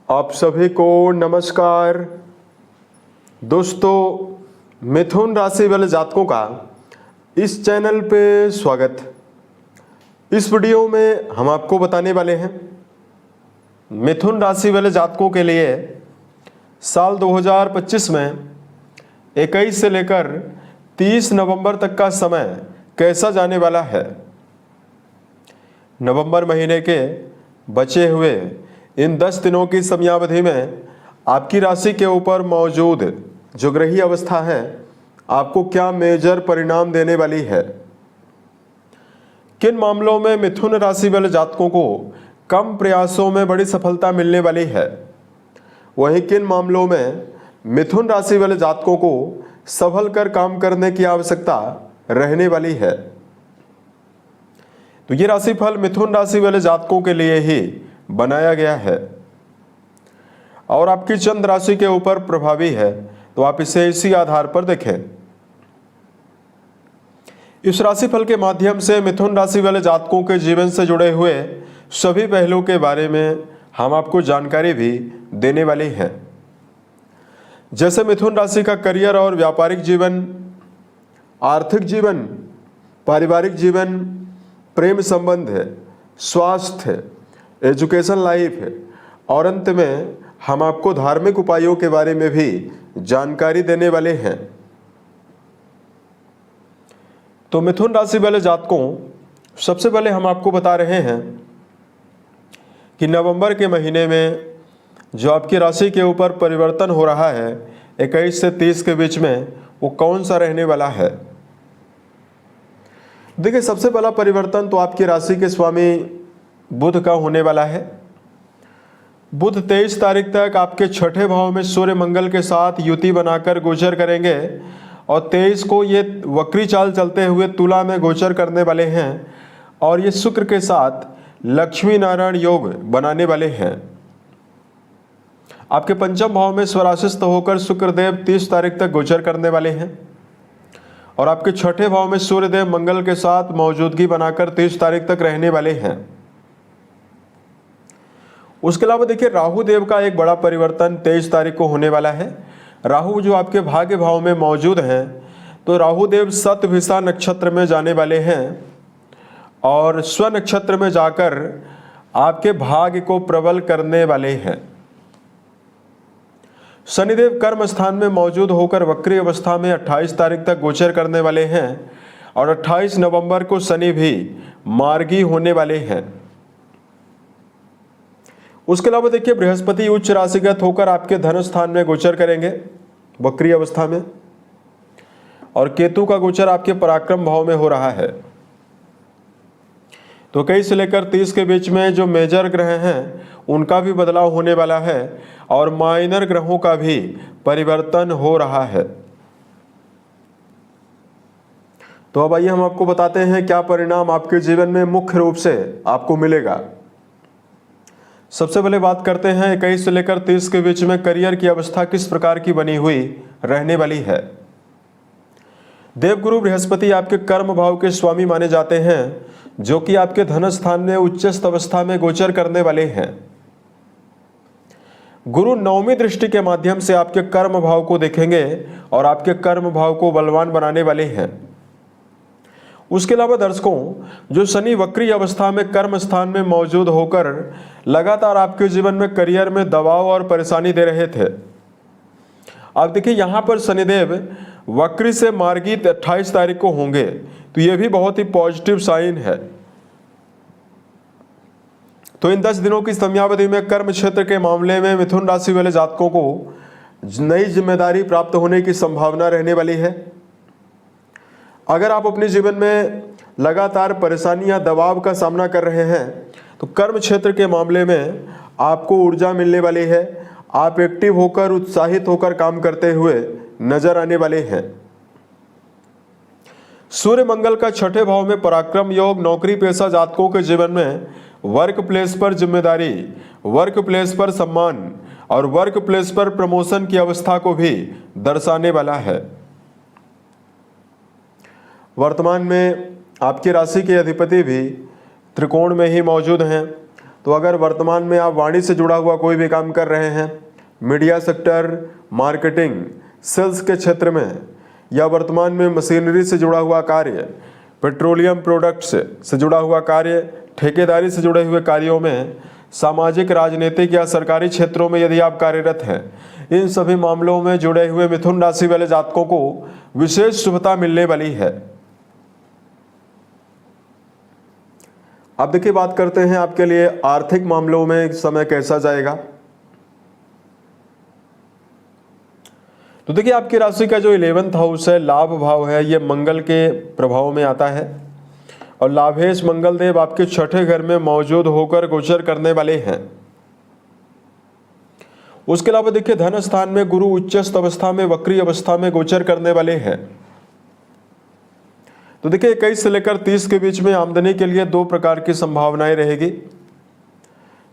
आप सभी को नमस्कार। दोस्तों, मिथुन राशि वाले जातकों का इस चैनल पे स्वागत। इस वीडियो में हम आपको बताने वाले हैं मिथुन राशि वाले जातकों के लिए साल 2025 में 21 से लेकर 30 नवंबर तक का समय कैसा जाने वाला है। नवंबर महीने के बचे हुए इन 10 दिनों की समयावधि में आपकी राशि के ऊपर मौजूद जो ग्रही अवस्था है आपको क्या मेजर परिणाम देने वाली है। किन मामलों में मिथुन राशि वाले जातकों को कम प्रयासों में बड़ी सफलता मिलने वाली है, वहीं किन मामलों में मिथुन राशि वाले जातकों को संभल कर काम करने की आवश्यकता रहने वाली है। तो ये राशिफल मिथुन राशि वाले जातकों के लिए ही बनाया गया है और आपकी चंद्र राशि के ऊपर प्रभावी है, तो आप इसे इसी आधार पर देखें। इस राशिफल के माध्यम से मिथुन राशि वाले जातकों के जीवन से जुड़े हुए सभी पहलुओं के बारे में हम आपको जानकारी भी देने वाले हैं। जैसे मिथुन राशि का करियर और व्यापारिक जीवन, आर्थिक जीवन, पारिवारिक जीवन, प्रेम संबंध है, स्वास्थ्य है, एजुकेशन लाइफ है और अंत में हम आपको धार्मिक उपायों के बारे में भी जानकारी देने वाले हैं। तो मिथुन राशि वाले जातकों, सबसे पहले हम आपको बता रहे हैं कि नवंबर के महीने में जो आपकी राशि के ऊपर परिवर्तन हो रहा है 21 से 30 के बीच में, वो कौन सा रहने वाला है। देखिए, सबसे पहला परिवर्तन तो आपकी राशि के स्वामी बुध का होने वाला है। बुध 23 तारीख तक आपके छठे भाव में सूर्य मंगल के साथ युति बनाकर गोचर करेंगे और 23 को ये वक्री चाल चलते हुए तुला में गोचर करने वाले हैं और ये शुक्र के साथ लक्ष्मी नारायण योग बनाने वाले हैं। आपके पंचम भाव में स्वराशिस्थ होकर शुक्रदेव 30 तारीख तक गोचर करने वाले हैं और आपके छठे भाव में सूर्यदेव मंगल के साथ मौजूदगी बनाकर 30 तारीख तक रहने वाले हैं। उसके अलावा देखिए, राहु देव का एक बड़ा परिवर्तन 23 तारीख को होने वाला है। राहु जो आपके भाग्य भाव में मौजूद हैं, तो राहु देव शतभिषा नक्षत्र में जाने वाले हैं और स्व नक्षत्र में जाकर आपके भाग्य को प्रबल करने वाले हैं। शनिदेव कर्म स्थान में मौजूद होकर वक्री अवस्था में 28 तारीख तक गोचर करने वाले हैं और 28 नवंबर को शनि भी मार्गी होने वाले हैं। उसके अलावा देखिए, बृहस्पति उच्च राशिगत होकर आपके धन स्थान में गोचर करेंगे वक्री अवस्था में और केतु का गोचर आपके पराक्रम भाव में हो रहा है। तो 21 से लेकर 30 के बीच में जो मेजर ग्रह हैं उनका भी बदलाव होने वाला है और माइनर ग्रहों का भी परिवर्तन हो रहा है। तो अब आइए हम आपको बताते हैं क्या परिणाम आपके जीवन में मुख्य रूप से आपको मिलेगा। सबसे पहले बात करते हैं 21 से लेकर 30 के बीच में करियर की अवस्था किस प्रकार की बनी हुई रहने वाली है। देवगुरु बृहस्पति आपके कर्म भाव के स्वामी माने जाते हैं, जो कि आपके धन स्थान में उच्चस्थ अवस्था में गोचर करने वाले हैं। गुरु नवमी दृष्टि के माध्यम से आपके कर्म भाव को देखेंगे और आपके कर्म भाव को बलवान बनाने वाले हैं। उसके अलावा दर्शकों, जो शनि वक्री अवस्था में कर्म स्थान में मौजूद होकर लगातार आपके जीवन में करियर में दबाव और परेशानी दे रहे थे, अब देखिए यहाँ पर शनिदेव वक्री से मार्गी 28 तारीख को होंगे, तो ये भी बहुत ही पॉजिटिव साइन है। तो इन 10 दिनों की समयावधि में कर्म क्षेत्र के मामले में मिथुन राशि वाले जातकों को नई जिम्मेदारी प्राप्त होने की संभावना रहने वाली है। अगर आप अपने जीवन में लगातार परेशानी या दबाव का सामना कर रहे हैं, तो कर्म क्षेत्र के मामले में आपको ऊर्जा मिलने वाली है। आप एक्टिव होकर, उत्साहित होकर काम करते हुए नजर आने वाले हैं। सूर्य मंगल का छठे भाव में पराक्रम योग नौकरी पेशा जातकों के जीवन में वर्क प्लेस पर जिम्मेदारी, वर्क प्लेस पर सम्मान और वर्क प्लेस पर प्रमोशन की अवस्था को भी दर्शाने वाला है। वर्तमान में आपकी राशि के अधिपति भी त्रिकोण में ही मौजूद हैं तो अगर वर्तमान में आप वाणिज्य से जुड़ा हुआ कोई भी काम कर रहे हैं, मीडिया सेक्टर, मार्केटिंग, सेल्स के क्षेत्र में, या वर्तमान में मशीनरी से जुड़ा हुआ कार्य, पेट्रोलियम प्रोडक्ट्स से जुड़ा हुआ कार्य, ठेकेदारी से जुड़े हुए कार्यों में, सामाजिक, राजनीतिक या सरकारी क्षेत्रों में यदि आप कार्यरत हैं, इन सभी मामलों में जुड़े हुए मिथुन राशि वाले जातकों को विशेष शुभता मिलने वाली है। अब देखिए, बात करते हैं आपके लिए आर्थिक मामलों में समय कैसा जाएगा। तो देखिए, आपकी राशि का जो 11th हाउस है, लाभ भाव है, ये मंगल के प्रभाव में आता है और लाभेश मंगल देव आपके छठे घर में मौजूद होकर गोचर करने वाले हैं। उसके अलावा देखिए, धन स्थान में गुरु उच्चस्थ अवस्था में वक्री अवस्था में गोचर करने वाले हैं। तो देखिए, 21 से लेकर 30 के बीच में आमदनी के लिए दो प्रकार की संभावनाएं रहेगी।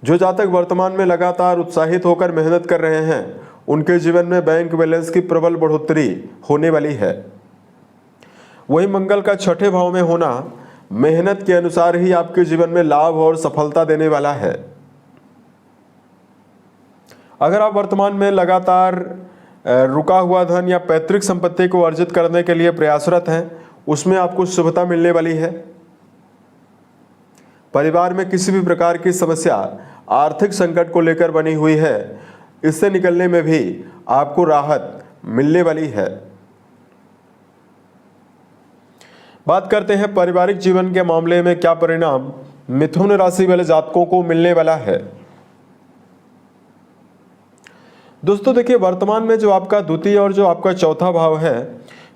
जो जातक वर्तमान में लगातार उत्साहित होकर मेहनत कर रहे हैं, उनके जीवन में बैंक बैलेंस की प्रबल बढ़ोतरी होने वाली है। वही मंगल का छठे भाव में होना मेहनत के अनुसार ही आपके जीवन में लाभ और सफलता देने वाला है। अगर आप वर्तमान में लगातार रुका हुआ धन या पैतृक संपत्ति को अर्जित करने के लिए प्रयासरत हैं, उसमें आपको शुभता मिलने वाली है। परिवार में किसी भी प्रकार की समस्या आर्थिक संकट को लेकर बनी हुई है, इससे निकलने में भी आपको राहत मिलने वाली है। बात करते हैं पारिवारिक जीवन के मामले में क्या परिणाम मिथुन राशि वाले जातकों को मिलने वाला है। दोस्तों देखिए, वर्तमान में जो आपका द्वितीय और जो आपका चौथा भाव है,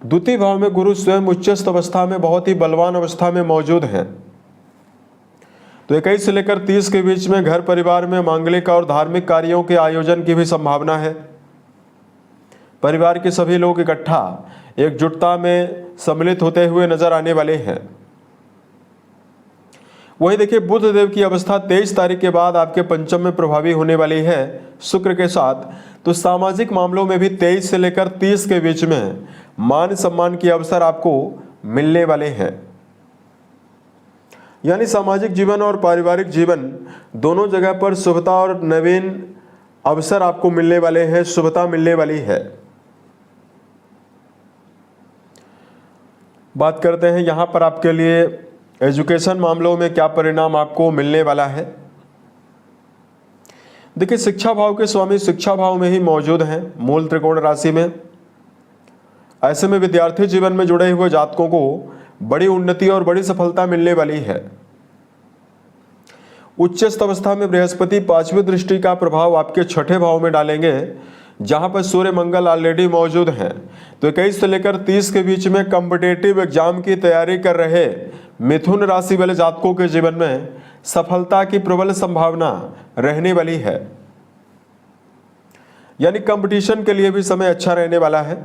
द्वितीय भाव में गुरु स्वयं उच्चस्थ अवस्था में बहुत ही बलवान अवस्था में मौजूद हैं। तो 21 से लेकर 30 के बीच में घर परिवार में मांगलिक और धार्मिक कार्यों के आयोजन की भी संभावना है। परिवार के सभी लोग इकट्ठा एकजुटता में सम्मिलित होते हुए नजर आने वाले हैं। वही देखिए, बुध देव की अवस्था 23 तारीख के बाद आपके पंचम में प्रभावी होने वाली है शुक्र के साथ। तो सामाजिक मामलों में भी 23 से लेकर 30 के बीच में मान सम्मान के अवसर आपको मिलने वाले हैं। यानी सामाजिक जीवन और पारिवारिक जीवन दोनों जगह पर शुभता और नवीन अवसर आपको मिलने वाले हैं, शुभता मिलने वाली है। बात करते हैं यहां पर आपके लिए एजुकेशन मामलों में क्या परिणाम आपको मिलने वाला है। देखिए, शिक्षा भाव के स्वामी शिक्षा भाव में ही मौजूद हैं, मूल त्रिकोण राशि में। ऐसे में विद्यार्थी जीवन में जुड़े हुए जातकों को बड़ी उन्नति और बड़ी सफलता मिलने वाली है। उच्चस्थ अवस्था में बृहस्पति 5वीं दृष्टि का प्रभाव आपके छठे भाव में डालेंगे, जहां पर सूर्य मंगल ऑलरेडी मौजूद हैं। तो 21 से लेकर 30 के बीच में कॉम्पिटिटिव एग्जाम की तैयारी कर रहे मिथुन राशि वाले जातकों के जीवन में सफलता की प्रबल संभावना रहने वाली है। यानी कंपटीशन के लिए भी समय अच्छा रहने वाला है।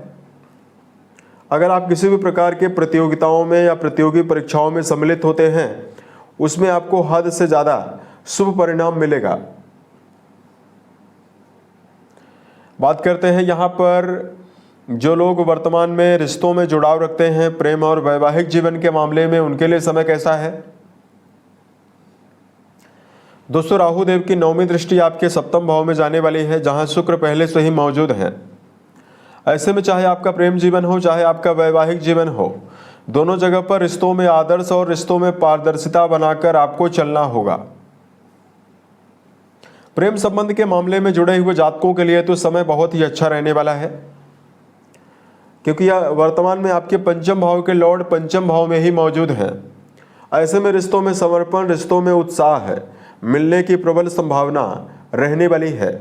अगर आप किसी भी प्रकार के प्रतियोगिताओं में या प्रतियोगी परीक्षाओं में सम्मिलित होते हैं, उसमें आपको हद से ज्यादा शुभ परिणाम मिलेगा। बात करते हैं यहां पर जो लोग वर्तमान में रिश्तों में जुड़ाव रखते हैं, प्रेम और वैवाहिक जीवन के मामले में उनके लिए समय कैसा है। दोस्तों, राहु देव की 9वीं दृष्टि आपके सप्तम भाव में जाने वाली है, जहां शुक्र पहले से ही मौजूद हैं। ऐसे में चाहे आपका प्रेम जीवन हो, चाहे आपका वैवाहिक जीवन हो, दोनों जगह पर रिश्तों में आदर्श और रिश्तों में पारदर्शिता बनाकर आपको चलना होगा। प्रेम संबंध के मामले में जुड़े हुए जातकों के लिए तो समय बहुत ही अच्छा रहने वाला है, क्योंकि यह वर्तमान में आपके पंचम भाव के लॉर्ड पंचम भाव में ही मौजूद हैं। ऐसे में रिश्तों में समर्पण, रिश्तों में उत्साह है, मिलने की प्रबल संभावना रहने वाली है।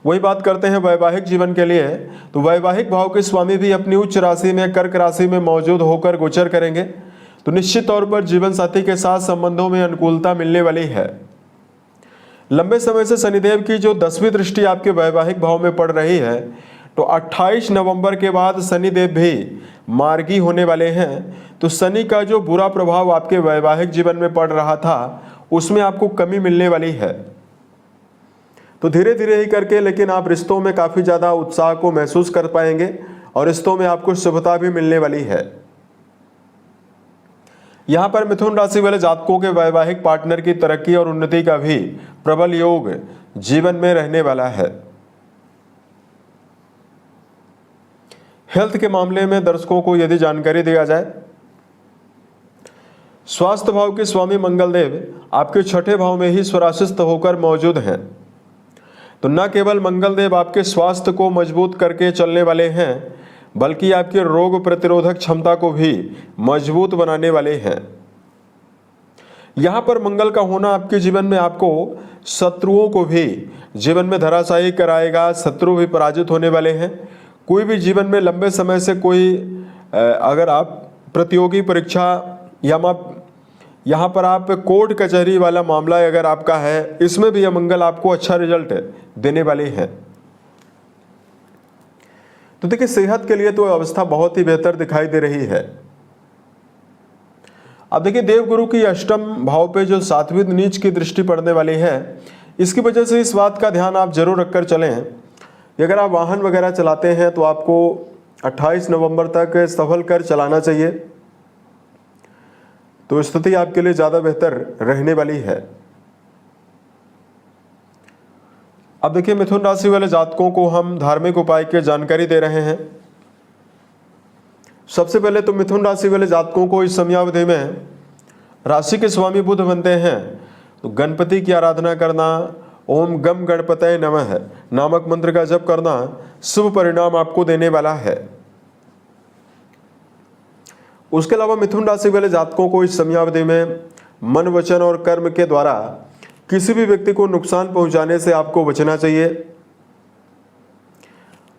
वही बात करते हैं वैवाहिक जीवन के लिए, तो वैवाहिक भाव के स्वामी भी अपनी उच्च राशि में कर्क राशि में मौजूद होकर गोचर करेंगे। तो निश्चित तौर पर जीवन साथी के साथ संबंधों में अनुकूलता मिलने वाली है। लंबे समय से शनिदेव की जो 10वीं दृष्टि आपके वैवाहिक भाव में पड़ रही है, तो 28 नवंबर के बाद शनिदेव भी मार्गी होने वाले हैं। तो शनि का जो बुरा प्रभाव आपके वैवाहिक जीवन में पड़ रहा था, उसमें आपको कमी मिलने वाली है। तो धीरे धीरे ही करके लेकिन आप रिश्तों में काफी ज्यादा उत्साह को महसूस कर पाएंगे और रिश्तों में आपको शुभता भी मिलने वाली है। यहाँ पर मिथुन राशि वाले जातकों के वैवाहिक पार्टनर की तरक्की और उन्नति का भी प्रबल योग जीवन में रहने वाला है। हेल्थ के मामले में दर्शकों को यदि जानकारी दिया जाए, स्वास्थ्य भाव के स्वामी मंगलदेव आपके छठे भाव में ही स्वराशिस्थ होकर मौजूद हैं। तो न केवल मंगलदेव आपके स्वास्थ्य को मजबूत करके चलने वाले हैं, बल्कि आपके रोग प्रतिरोधक क्षमता को भी मजबूत बनाने वाले हैं। यहां पर मंगल का होना आपके जीवन में आपको शत्रुओं को भी जीवन में धराशायी कराएगा। शत्रु भी पराजित होने वाले हैं। कोई भी जीवन में लंबे समय से कोई अगर आप प्रतियोगी परीक्षा या यहाँ पर आप कोर्ट कचहरी वाला मामला अगर आपका है, इसमें भी यह मंगल आपको अच्छा रिजल्ट देने वाले हैं। तो देखिए, सेहत के लिए तो अवस्था बहुत ही बेहतर दिखाई दे रही है। अब देखिए, देवगुरु की अष्टम भाव पे जो सातवीं नीच की दृष्टि पड़ने वाली है, इसकी वजह से इस बात का ध्यान आप जरूर रखकर चलें कि अगर आप वाहन वगैरह चलाते हैं तो आपको 28 नवंबर तक संभल कर चलाना चाहिए। तो स्थिति आपके लिए ज्यादा बेहतर रहने वाली है। अब देखिए, मिथुन राशि वाले जातकों को हम धार्मिक उपाय की जानकारी दे रहे हैं। सबसे पहले तो मिथुन राशि वाले जातकों को इस समयावधि में राशि के स्वामी बुध बनते हैं, तो गणपति की आराधना करना, ओम गम गणपतये नमः नामक मंत्र का जप करना शुभ परिणाम आपको देने वाला है। उसके अलावा मिथुन राशि वाले जातकों को इस समयावधि में मन, वचन और कर्म के द्वारा किसी भी व्यक्ति को नुकसान पहुंचाने से आपको बचना चाहिए।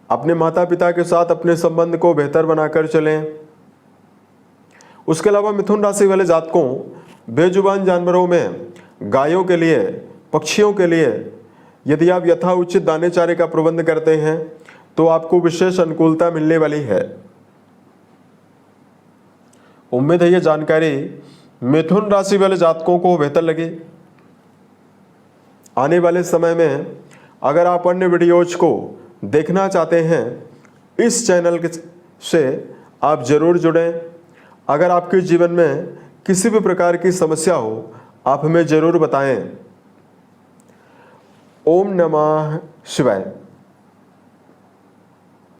अपने माता पिता के साथ अपने संबंध को बेहतर बनाकर चलें। उसके अलावा मिथुन राशि वाले जातकों बेजुबान जानवरों में गायों के लिए, पक्षियों के लिए यदि आप यथाउचित दाने चारे का प्रबंध करते हैं तो आपको विशेष अनुकूलता मिलने वाली है। उम्मीद है ये जानकारी मिथुन राशि वाले जातकों को बेहतर लगी। आने वाले समय में अगर आप अन्य वीडियोज को देखना चाहते हैं, इस चैनल से आप जरूर जुड़ें। अगर आपके जीवन में किसी भी प्रकार की समस्या हो, आप हमें जरूर बताएं। ओम नमः शिवाय।